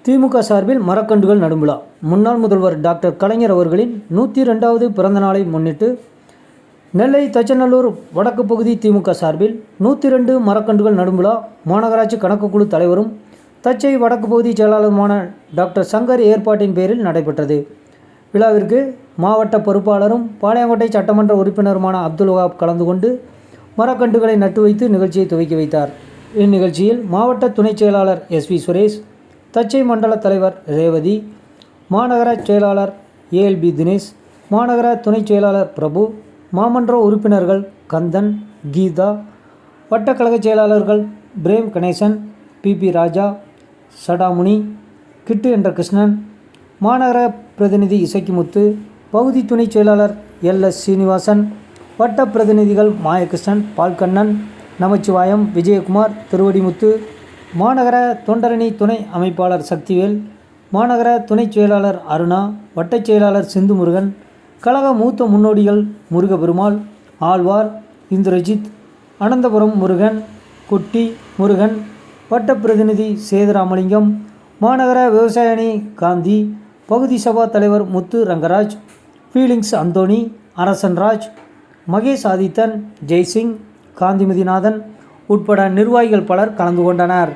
திமுக சார்பில் மரக்கன்றுகள் நடும் விழா. முன்னாள் முதல்வர் டாக்டர் கலைஞர் அவர்களின் 102வது பிறந்த நாளை முன்னிட்டு நெல்லை தச்சநல்லூர் வடக்கு பகுதி திமுக சார்பில் 102 மரக்கன்றுகள் நடும் விழா மாநகராட்சி கணக்கு குழு தலைவரும் தச்சை வடக்கு பகுதி செயலாளருமான டாக்டர் சங்கர் ஏற்பாட்டின் பேரில் நடைபெற்றது. விழாவிற்கு மாவட்ட பொறுப்பாளரும் பாளையங்கோட்டை சட்டமன்ற உறுப்பினருமான அப்துல் வஹாப் கலந்து கொண்டு மரக்கன்றுகளை நட்டு வைத்து நிகழ்ச்சியை துவக்கி வைத்தார். இந்நிகழ்ச்சியில் மாவட்ட துணைச் செயலாளர் எஸ்வி சுரேஷ், தச்சை மண்டல தலைவர் ரேவதி, மாநகர செயலாளர் ஏஎல்பி தினேஷ், மாநகர துணைச் செயலாளர் பிரபு, மாமன்ற உறுப்பினர்கள் கந்தன், கீதா, வட்டக்கழக செயலாளர்கள் பிரேம் கணேசன், பிபி ராஜா, சடாமுனி, கிட்டு என்ற கிருஷ்ணன், மாநகர பிரதிநிதி இசக்கிமுத்து, பகுதி துணைச் செயலாளர் எல்எஸ் சீனிவாசன், வட்ட பிரதிநிதிகள் மாயகிருஷ்ணன், பால்கண்ணன், நமச்சிவாயம், விஜயகுமார், திருவடிமுத்து, மாநகர தொண்டரணி துணை அமைப்பாளர் சக்திவேல், மாநகர துணைச் செயலாளர் அருணா, வட்டச் செயலாளர் சிந்து முருகன், கழக மூத்த முன்னோடிகள் முருகபெருமாள், ஆழ்வார், இந்திரஜித், அனந்தபுரம் முருகன், குட்டி முருகன், வட்ட பிரதிநிதி சேதுராமலிங்கம், மாநகர விவசாய அணி காந்தி, பகுதி சபா தலைவர் முத்து ரங்கராஜ், ஃபீலிங்ஸ் அந்தோணி, அரசன்ராஜ், மகேஷ் ஆதித்தன், ஜெய்சிங், காந்திமதிநாதன் உட்பட நிர்வாகிகள் பலர் கலந்து கொண்டனர்.